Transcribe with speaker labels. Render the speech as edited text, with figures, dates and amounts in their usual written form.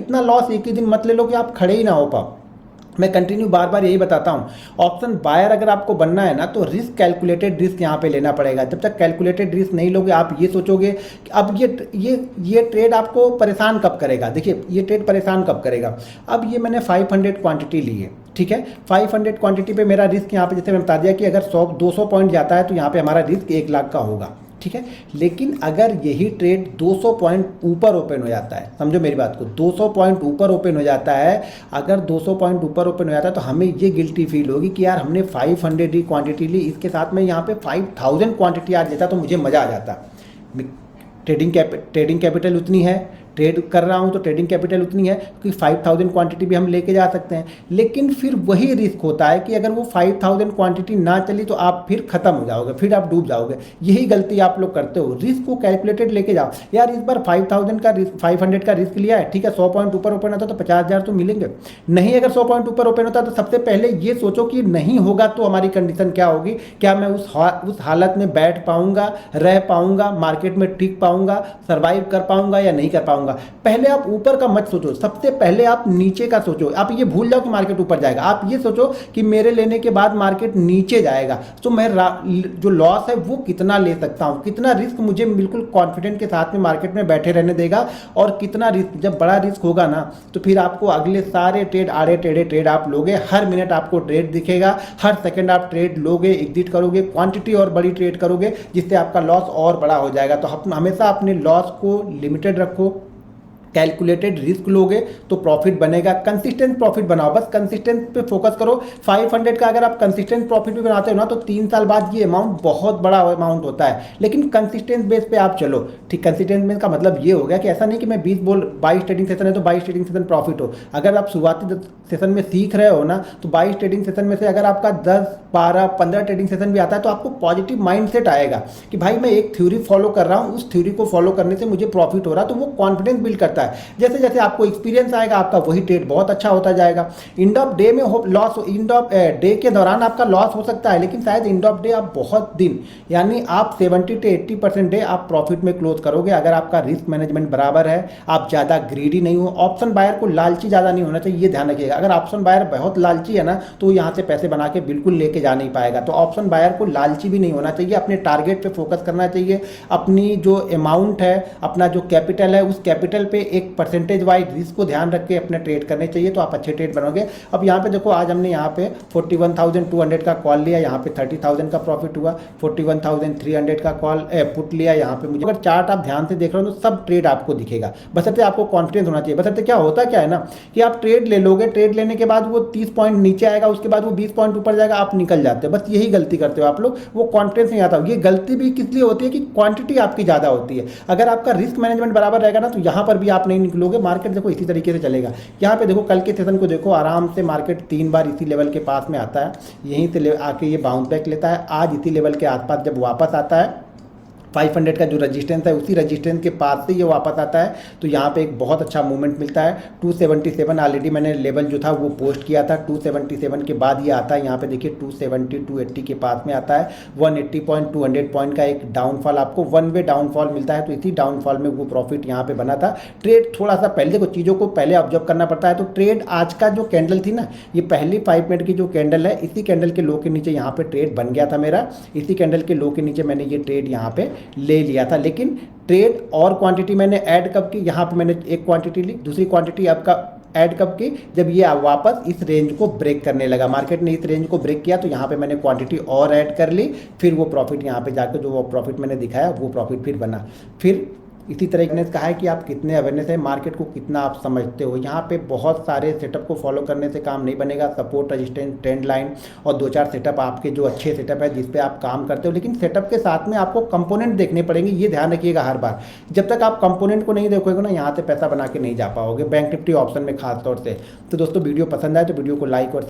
Speaker 1: इतना लॉस एक ही दिन मत ले लो कि आप खड़े ही ना हो पाओ। मैं कंटिन्यू बार बार यही बताता हूँ, ऑप्शन बायर अगर आपको बनना है ना तो रिस्क कैलकुलेटेड रिस्क यहाँ पे लेना पड़ेगा। जब तक कैलकुलेटेड रिस्क नहीं लोगे आप ये सोचोगे कि अब ये ट्रेड आपको परेशान कब करेगा। देखिए ये ट्रेड परेशान कब करेगा, अब ये मैंने 500 क्वांटिटी ली है, ठीक है, 500 क्वांटिटी पे मेरा रिस्क यहाँ पे जैसे मैं बता दिया कि अगर 100-200 पॉइंट जाता है तो यहाँ पे हमारा रिस्क 1 लाख का होगा, ठीक है। लेकिन अगर यही ट्रेड 200 पॉइंट ऊपर ओपन हो जाता है, समझो मेरी बात को, 200 पॉइंट ऊपर ओपन हो जाता है, अगर 200 पॉइंट ऊपर ओपन हो जाता है तो हमें ये गिल्टी फील होगी कि यार हमने 500 ही क्वांटिटी ली, इसके साथ में यहाँ पे 5000 क्वांटिटी आ जाता तो मुझे मज़ा आ जाता। ट्रेडिंग कैपिटल उतनी है, ट्रेड कर रहा हूँ तो ट्रेडिंग कैपिटल उतनी है कि 5000 क्वांटिटी भी हम लेके जा सकते हैं। लेकिन फिर वही रिस्क होता है कि अगर वो 5000 क्वांटिटी ना चली तो आप फिर ख़त्म हो जाओगे, फिर आप डूब जाओगे। यही गलती आप लोग करते हो, रिस्क को कैलकुलेटेड लेके जाओ। यार इस बार 5000 का रिस्क 500 का रिस्क लिया है, ठीक है, 100 पॉइंट ऊपर ओपन होता तो 50,000 तो मिलेंगे। नहीं अगर 100 पॉइंट ऊपर ओपन होता तो सबसे पहले ये सोचो कि नहीं होगा तो हमारी कंडीशन क्या होगी, क्या मैं उस हालत में बैठ पाऊंगा, रह पाऊंगा, मार्केट में टिक पाऊंगा, सर्वाइव कर पाऊंगा या नहीं कर पाऊंगा। पहले आप ऊपर का मत सोचो, सबसे पहले आप नीचे का सोचो। आप ये भूल जाओ कि मार्केट ऊपर जाएगा, आप ये सोचो कि मेरे लेने के बाद मार्केट नीचे जाएगा तो मैं जो लॉस है वो कितना ले सकता हूँ, कितना रिस्क मुझे बिल्कुल कॉन्फिडेंट के साथ में मार्केट में बैठे रहने देगा। और कितना रिस्क, जब बड़ा रिस्क होगा ना तो फिर आपको अगले सारे ट्रेड आड़े टेढ़े ट्रेड आप लोगे, हर मिनट आपको ट्रेड दिखेगा, हर सेकंड आप ट्रेड लोगे, एग्जिट करोगे, क्वांटिटी और बड़ी ट्रेड करोगे जिससे आपका लॉस और बड़ा हो जाएगा। तो हमेशा अपने लॉस को लिमिटेड रखो, कैलकुलेटेड रिस्क लोगे तो प्रॉफिट बनेगा। कंसिस्टेंट प्रॉफिट बनाओ, बस कंसिस्टेंट पे फोकस करो। 500 का अगर आप कंसिस्टेंट प्रॉफिट भी बनाते हो ना तो 3 साल बाद ये अमाउंट बहुत बड़ा अमाउंट होता है। लेकिन कंसिस्टेंट बेस पे आप चलो, ठीक। कंसिस्टेंट बेस का मतलब ये हो गया कि ऐसा नहीं कि मैं 22 ट्रेडिंग सेशन है तो 22 ट्रेडिंग सेशन प्रॉफिट हो। अगर आप शुरुआती सेशन में सीख रहे हो ना तो 22 ट्रेडिंग सेशन में से अगर आपका 10, 12, 15 ट्रेडिंग सेशन भी आता है तो आपको पॉजिटिव माइंडसेट आएगा कि भाई मैं एक थ्योरी फॉलो कर रहा हूँ, उस थ्योरी को फॉलो करने से मुझे प्रॉफिट हो रहा है, तो वो कॉन्फिडेंस बिल्ड करता है। जैसे जैसे आपको एक्सपीरियंस आएगा आपका वही ट्रेड बहुत अच्छा होता जाएगा। एंड ऑफ डे में लॉस, एंड ऑफ डे के दौरान आपका लॉस हो सकता है, लेकिन शायद एंड ऑफ डे आप बहुत दिन, यानी आप 70 से 80% डे आप प्रॉफिट में क्लोज करोगे अगर आपका रिस्क मैनेजमेंट बराबर है, आप ज़्यादा ग्रीडी नहीं हो। ऑप्शन बायर को लालची ज़्यादा नहीं होना चाहिए, ये ध्यान रखिएगा। अगर ऑप्शन बायर बहुत लालची है ना तो यहाँ से पैसे बना के बिल्कुल लेके जा नहीं पाएगा। तो ऑप्शन बायर को लालची भी नहीं होना चाहिए, अपने टारगेट पे फोकस करना चाहिए, अपनी जो अमाउंट है, अपना जो कैपिटल है, उस कैपिटल पे एक परसेंटेज वाइज रिस्क को ध्यान रख के अपने ट्रेड करने चाहिए, तो आप अच्छे ट्रेड बनोगे। अब यहाँ पे देखो, आज हमने यहाँ पे 41,200 का कॉल लिया, यहाँ पे 30,000 का प्रॉफिट हुआ। 41,300 का कॉल पुट लिया यहाँ पे। मुझे अगर चार्ट आप ध्यान से देख रहे हो तो सब ट्रेड आपको दिखेगा, बशर्ते आपको कॉन्फिडेंस होना चाहिए। बशर्ते क्या होता क्या है ना कि आप ट्रेड ले लोगे, ट्रेड लेने के बाद वो 30 पॉइंट नीचे आएगा, उसके बाद वो 20 पॉइंट ऊपर जाएगा, आप निकल जाते हो। बस यही गलती करते हो आप लोग, वो कॉन्फिडेंस नहीं आता। ये गलती भी किस लिए होती है कि क्वांटिटी आपकी ज़्यादा होती है। अगर आपका रिस्क मैनेजमेंट बराबर रहेगा ना तो यहाँ पर भी आप नहीं निकलोगे। मार्केट देखो इसी तरीके से चलेगा। यहाँ पे देखो कल के सेशन को देखो, आराम से मार्केट 3 बार इसी लेवल के पास में आता है, यहीं से आके ये बाउंस बैक लेता है। आज इसी लेवल के आसपास जब वापस आता है, 500 का जो रजिस्टेंस है उसी रजिस्टेंस के पास से ये वापस आता है, तो यहाँ पे एक बहुत अच्छा मूवमेंट मिलता है। 277 ऑलरेडी मैंने लेवल जो था वो पोस्ट किया था। 277 के बाद ये आता है, यहाँ पे देखिए 270 280 के पास में आता है। 180 पॉइंट 200 पॉइंट का एक डाउनफॉल, आपको वन वे डाउनफॉल मिलता है, तो इसी डाउनफॉल में वो प्रॉफिट यहाँ पे बना था। ट्रेड थोड़ा सा पहले देखो, चीज़ों को पहले ऑब्जर्व करना पड़ता है। तो ट्रेड आज का जो कैंडल थी ना, ये पहली 5 मिनट की जो कैंडल है, इसी कैंडल के लो के नीचे यहाँ पे ट्रेड बन गया था मेरा। इसी कैंडल के लो के नीचे मैंने ये ट्रेड यहाँ पे ले लिया था। लेकिन ट्रेड और क्वांटिटी मैंने ऐड कब की, यहाँ पे मैंने एक क्वांटिटी ली, दूसरी क्वांटिटी आपका ऐड कब की, जब ये वापस इस रेंज को ब्रेक करने लगा, मार्केट ने इस रेंज को ब्रेक किया, तो यहाँ पे मैंने क्वांटिटी और ऐड कर ली। फिर वो प्रॉफिट यहाँ पे जाकर जो वो प्रॉफिट मैंने दिखाया वो प्रॉफिट फिर बना। फिर इसी तरह ने कहा है कि आप कितने अवेयरनेस है, मार्केट को कितना आप समझते हो। यहाँ पे बहुत सारे सेटअप को फॉलो करने से काम नहीं बनेगा। सपोर्ट, रेजिस्टेंस, ट्रेंड लाइन और 2-4 सेटअप आपके जो अच्छे सेटअप है जिस पे आप काम करते हो, लेकिन सेटअप के साथ में आपको कंपोनेंट देखने पड़ेंगे। ये ध्यान रखिएगा हर बार, जब तक आप कंपोनेंट को नहीं देखोगे ना, यहाँ से पैसा बना के नहीं जा पाओगे, बैंक निफ्टी ऑप्शन में खास तौर से। तो दोस्तों वीडियो पसंद आए तो वीडियो को लाइक और